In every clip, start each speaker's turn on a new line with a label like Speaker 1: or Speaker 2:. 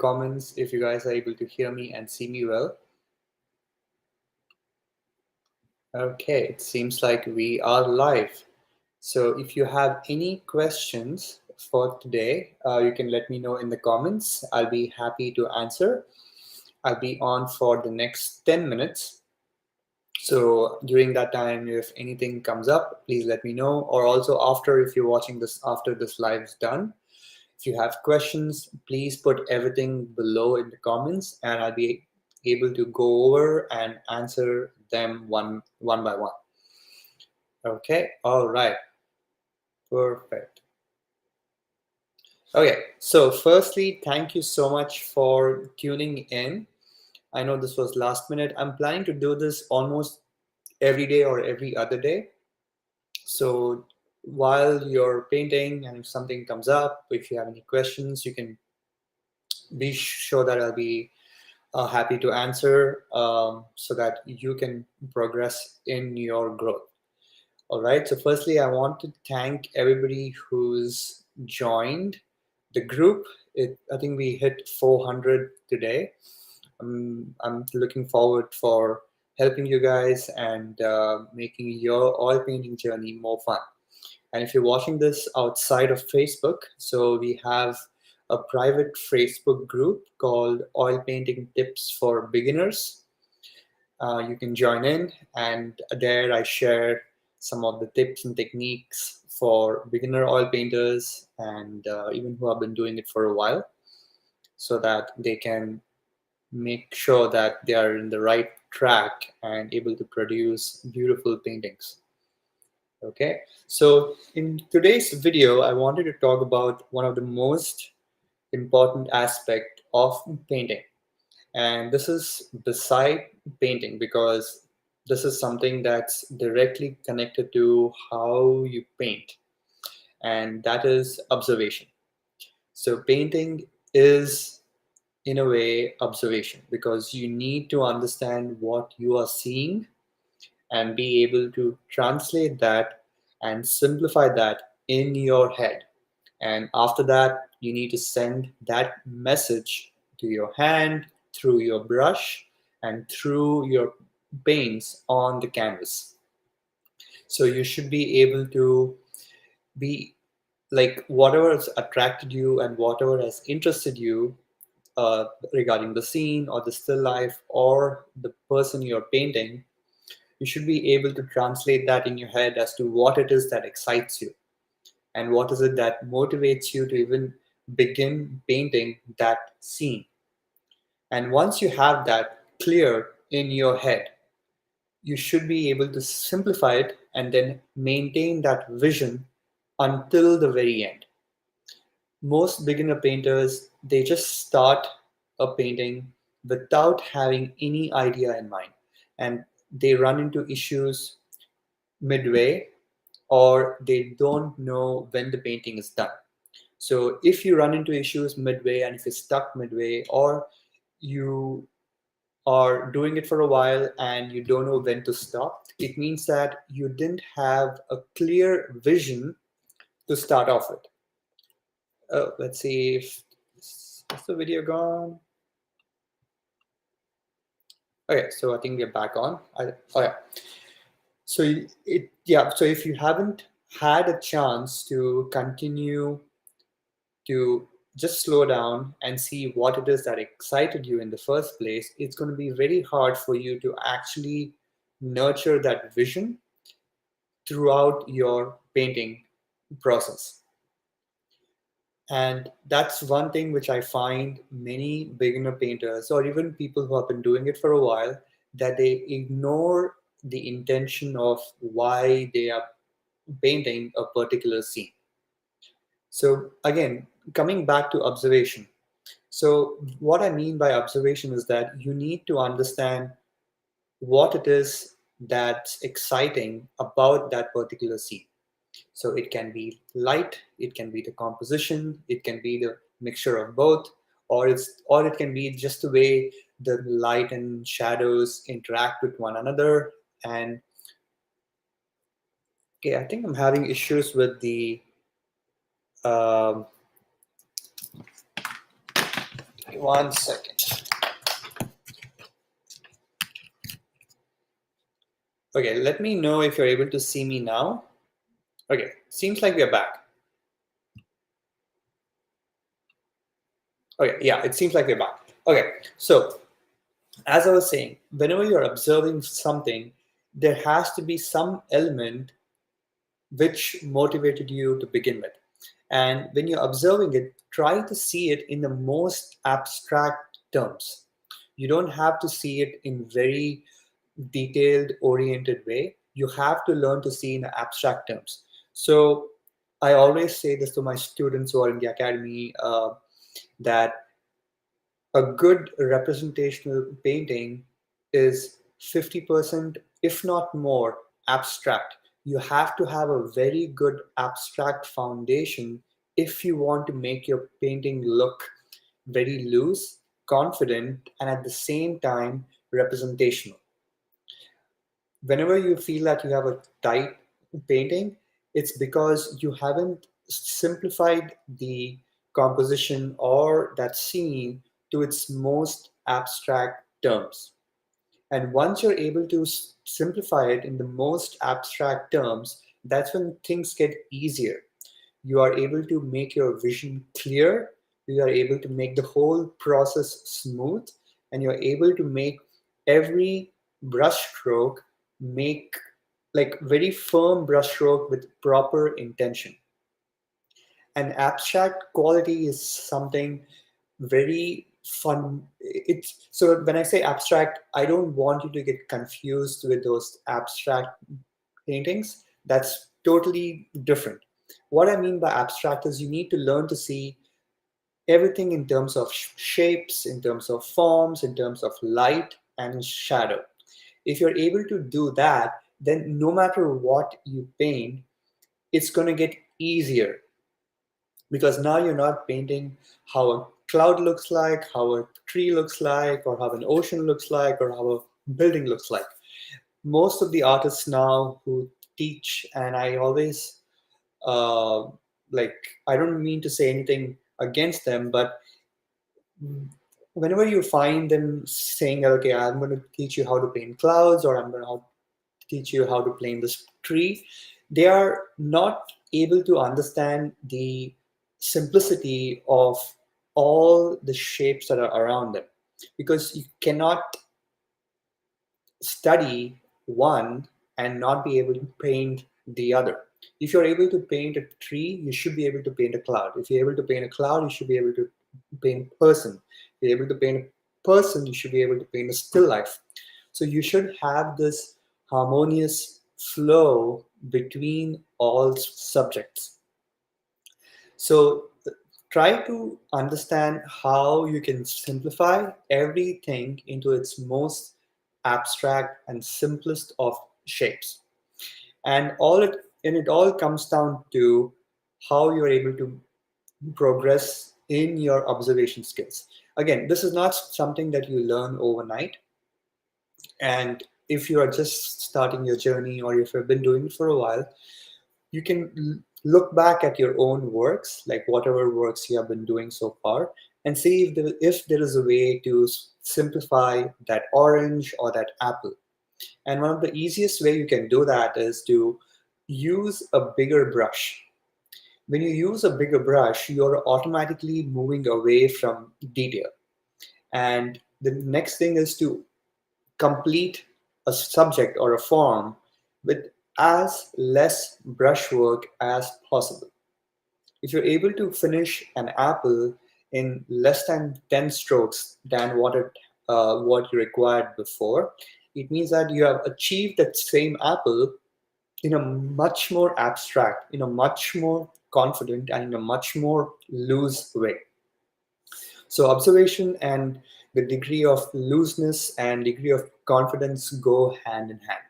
Speaker 1: comments if you guys are able to hear me and see me well. Okay, it seems like we are live. So if you have any questions for today, you can let me know in the comments. I'll be happy to answer. I'll be on for the next 10 minutes. So during that time, if anything comes up, please let me know. Or also after, if you're watching this after this live is done, if you have questions, please put everything below in the comments and I'll be able to go over and answer them one by one. Okay, all right, perfect. Okay, so firstly, thank you so much for tuning in. I know this was last minute. I'm planning to do this almost every day or every other day. So while you're painting and if something comes up, if you have any questions, you can be sure that I'll be happy to answer so that you can progress in your growth. All right. So firstly, I want to thank everybody who's joined the group. I think we hit 400 today. I'm looking forward for helping you guys and making your oil painting journey more fun. And if you're watching this outside of Facebook, so we have a private Facebook group called Oil Painting Tips for Beginners. You can join in, and there I share some of the tips and techniques for beginner oil painters and even who have been doing it for a while, so that they can make sure that they are in the right track and able to produce beautiful paintings. Okay, so in today's video, I wanted to talk about one of the most important aspect of painting. And this is beside painting because this is something that's directly connected to how you paint, and that is observation. So painting is in a way observation because you need to understand what you are seeing and be able to translate that and simplify that in your head. And after that, you need to send that message to your hand, through your brush, and through your paints on the canvas. So you should be able to be like whatever has attracted you and whatever has interested you regarding the scene or the still life or the person you're painting, you should be able to translate that in your head as to what it is that excites you and what is it that motivates you to even begin painting that scene. And once you have that clear in your head, you should be able to simplify it and then maintain that vision until the very end. Most beginner painters, they just start a painting without having any idea in mind, and they run into issues midway, or they don't know when the painting is done. So if you run into issues midway and if you're stuck midway, or you are doing it for a while and you don't know when to stop, it means that you didn't have a clear vision to start off with. Oh, let's see if is the video gone. Okay, so I think we're back on. Oh yeah. So so if you haven't had a chance to continue to just slow down and see what it is that excited you in the first place, it's going to be very hard for you to actually nurture that vision throughout your painting process. And that's one thing which I find many beginner painters or even people who have been doing it for a while, that they ignore the intention of why they are painting a particular scene. So again, coming back to observation. So what I mean by observation is that you need to understand what it is that's exciting about that particular scene. So it can be light, it can be the composition, it can be the mixture of both, or it can be just the way the light and shadows interact with one another. And okay, I think I'm having issues with the um, 1 second. Okay, let me know if you're able to see me now. Okay, seems like we're back. Okay, yeah, it seems like we're back. Okay, so as I was saying, whenever you're observing something, there has to be some element which motivated you to begin with. And when you're observing it, try to see it in the most abstract terms. You don't have to see it in very detailed oriented way. You have to learn to see in abstract terms. So I always say this to my students who are in the academy, that a good representational painting is 50%, if not more, abstract. You have to have a very good abstract foundation if you want to make your painting look very loose, confident, and at the same time representational. Whenever you feel that you have a tight painting, it's because you haven't simplified the composition or that scene to its most abstract terms. And once you're able to simplify it in the most abstract terms, that's when things get easier. You are able to make your vision clear, you are able to make the whole process smooth, and you're able to make every brush stroke make like very firm brush stroke with proper intention. And abstract quality is something very fun. It's so when I say abstract, I don't want you to get confused with those abstract paintings. That's totally different. What I mean by abstract is you need to learn to see everything in terms of shapes, in terms of forms, in terms of light and shadow. If you're able to do that, then no matter what you paint, it's going to get easier, because now you're not painting how a cloud looks like, how a tree looks like, or how an ocean looks like, or how a building looks like. Most of the artists now who teach, and I always uh, like, I don't mean to say anything against them, but whenever you find them saying, okay, I'm going to teach you how to paint clouds, or I'm going to teach you how to paint this tree, they are not able to understand the simplicity of all the shapes that are around them, because you cannot study one and not be able to paint the other. If you're able to paint a tree, you should be able to paint a cloud. If you're able to paint a cloud, you should be able to paint a person. If you're able to paint a person, you should be able to paint a still life. So you should have this harmonious flow between all subjects. So try to understand how you can simplify everything into its most abstract and simplest of shapes. And it all comes down to how you're able to progress in your observation skills. Again, this is not something that you learn overnight. And if you are just starting your journey, or if you've been doing it for a while, you can look back at your own works, like whatever works you have been doing so far, and see if there is a way to simplify that orange or that apple. And one of the easiest way you can do that is to use a bigger brush. When you use a bigger brush, you're automatically moving away from detail. And the next thing is to complete a subject or a form with as less brushwork as possible. If you're able to finish an apple in less than 10 strokes than what you required before, it means that you have achieved that same apple in a much more abstract, in a much more confident, and in a much more loose way. So observation and the degree of looseness and degree of confidence go hand in hand.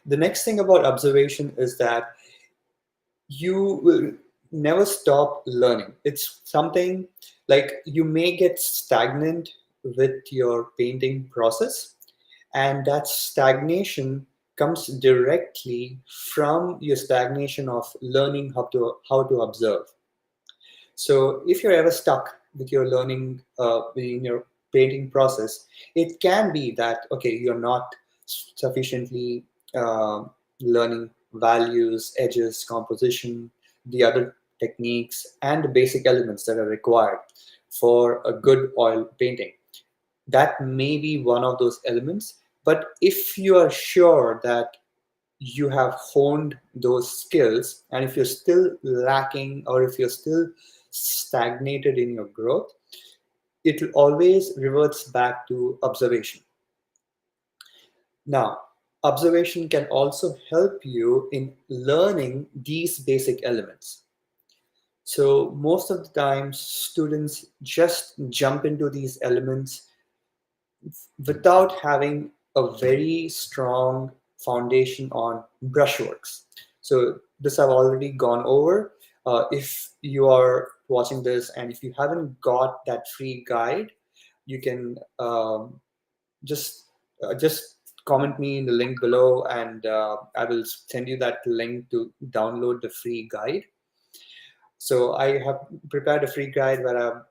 Speaker 1: The next thing about observation is that you will never stop learning. It's something like you may get stagnant with your painting process, and that stagnation comes directly from your stagnation of learning how to observe. So if you're ever stuck with your learning in your painting process, it can be that okay, you're not sufficiently uh, learning values, edges, composition, the other techniques, and the basic elements that are required for a good oil painting. That may be one of those elements. But if you are sure that you have honed those skills, and if you're still lacking or if you're still stagnated in your growth, it always reverts back to observation. Now, observation can also help you in learning these basic elements. So most of the time, students just jump into these elements without having a very strong foundation on brushworks. So this I've already gone over. If you are watching this and if you haven't got that free guide, you can just comment me in the link below, and I will send you that link to download the free guide. So I have prepared a free guide where I've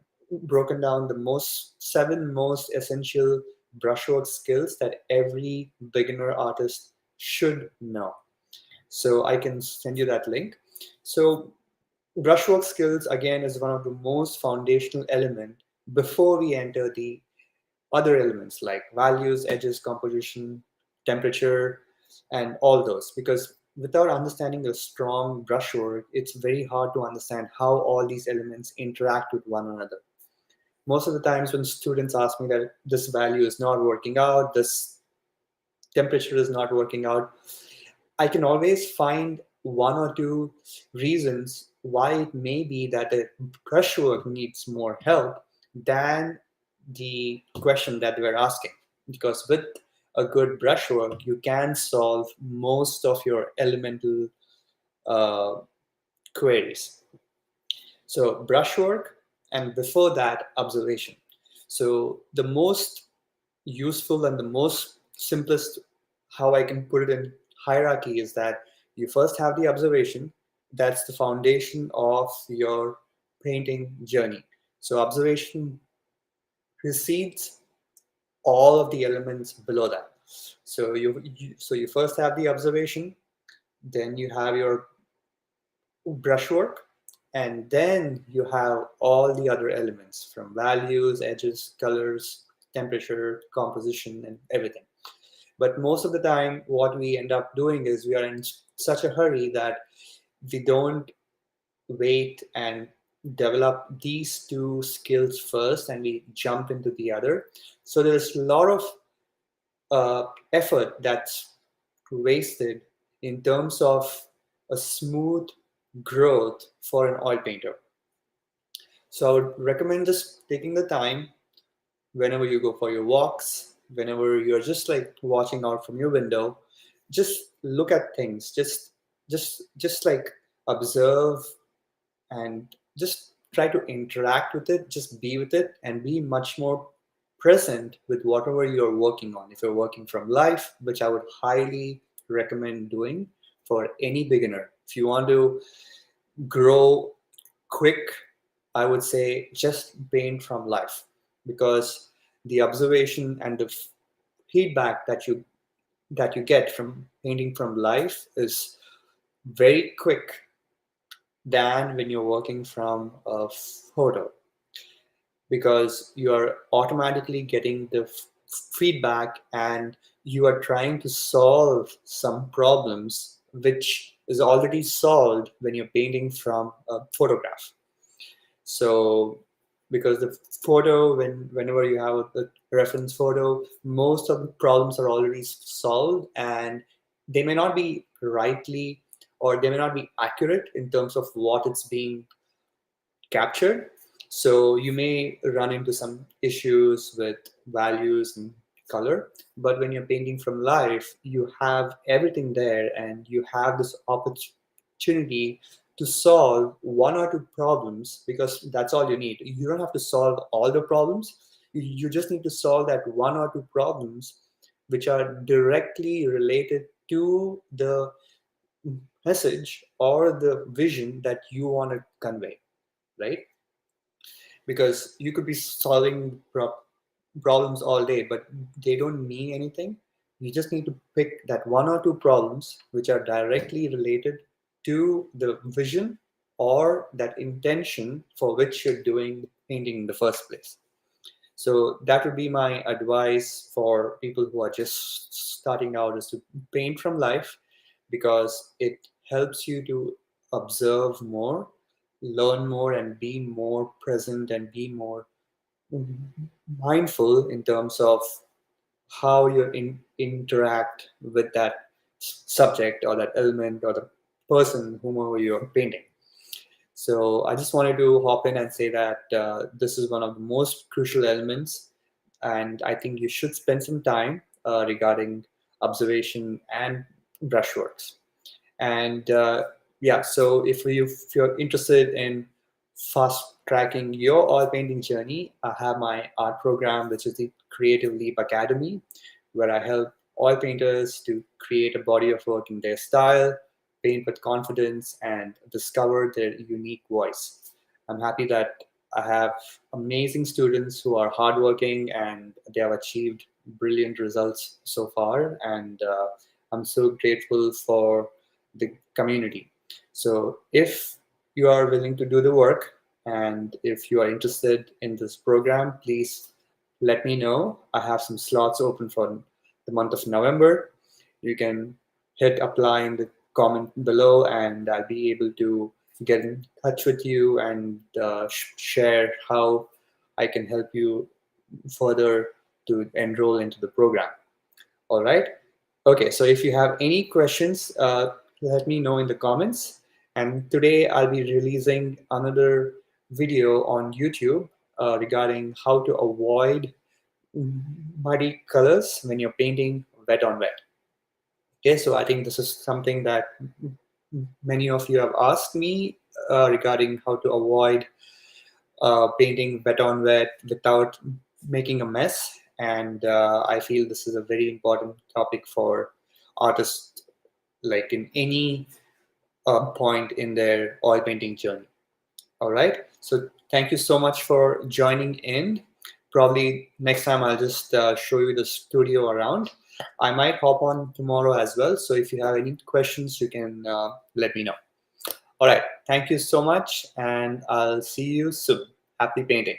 Speaker 1: broken down the seven most essential brushwork skills that every beginner artist should know. So I can send you that link. So brushwork skills again is one of the most foundational element before we enter the other elements like values, edges, composition, temperature, and all those. Because without understanding a strong brushwork, it's very hard to understand how all these elements interact with one another. Most of the times when students ask me that this value is not working out, this temperature is not working out, I can always find one or two reasons why it may be that the brushwork needs more help than the question that they were asking. Because with a good brushwork, you can solve most of your elemental uh, queries. So brushwork, and before that, observation. So the most useful and the most simplest, how I can put it in hierarchy, is that you first have the observation. That's the foundation of your painting journey. So observation precedes all of the elements below that. So you first have the observation, then you have your brushwork, and then you have all the other elements from values, edges, colors, temperature, composition, and everything. But most of the time, what we end up doing is we are in such a hurry that we don't wait and develop these two skills first and we jump into the other. So there's a lot of effort that's wasted in terms of a smooth growth for an oil painter. So I would recommend just taking the time whenever you go for your walks, whenever you're just like watching out from your window, just look at things, just like observe and just try to interact with it, just be with it and be much more present with whatever you're working on. If you're working from life, which I would highly recommend doing for any beginner. If you want to grow quick, I would say just paint from life, because the observation and the feedback that you get from painting from life is very quick than when you're working from a photo, because you are automatically getting the feedback and you are trying to solve some problems which is already solved when you're painting from a photograph. So because the photo, whenever you have a reference photo, most of the problems are already solved, and they may not be rightly or they may not be accurate in terms of what it's being captured. So you may run into some issues with values and color, but when you're painting from life, you have everything there and you have this opportunity to solve one or two problems, because that's all you need. You don't have to solve all the problems. You just need to solve that one or two problems which are directly related to the message or the vision that you want to convey, right? because you could be solving problems all day, but they don't mean anything. You just need to pick that one or two problems which are directly related to the vision or that intention for which you're doing the painting in the first place. So that would be my advice for people who are just starting out, is to paint from life, because it helps you to observe more, learn more, and be more present and be more mindful in terms of how you interact with that subject or that element or the person whomever you're painting. So I just wanted to hop in and say that this is one of the most crucial elements, and I think you should spend some time regarding observation and brushworks. And yeah, so if you're interested in fast tracking your oil painting journey, I have my art program, which is the Creative Leap Academy, where I help oil painters to create a body of work in their style, paint with confidence, and discover their unique voice. I'm happy that I have amazing students who are hardworking and they have achieved brilliant results so far. And I'm so grateful for the community. So if you are willing to do the work and if you are interested in this program, please let me know. I have some slots open for the month of November. You can hit apply in the comment below, and I'll be able to get in touch with you and share how I can help you further to enroll into the program. All right. Okay, so if you have any questions, let me know in the comments. And today I'll be releasing another video on YouTube regarding how to avoid muddy colors when you're painting wet on wet. Okay, so I think this is something that many of you have asked me regarding how to avoid painting wet on wet without making a mess. And I feel this is a very important topic for artists, like in any point in their oil painting journey. All right. So thank you so much for joining in. Probably next time I'll just show you the studio around. I might hop on tomorrow as well. So if you have any questions, you can let me know. All right. Thank you so much, and I'll see you soon. Happy painting.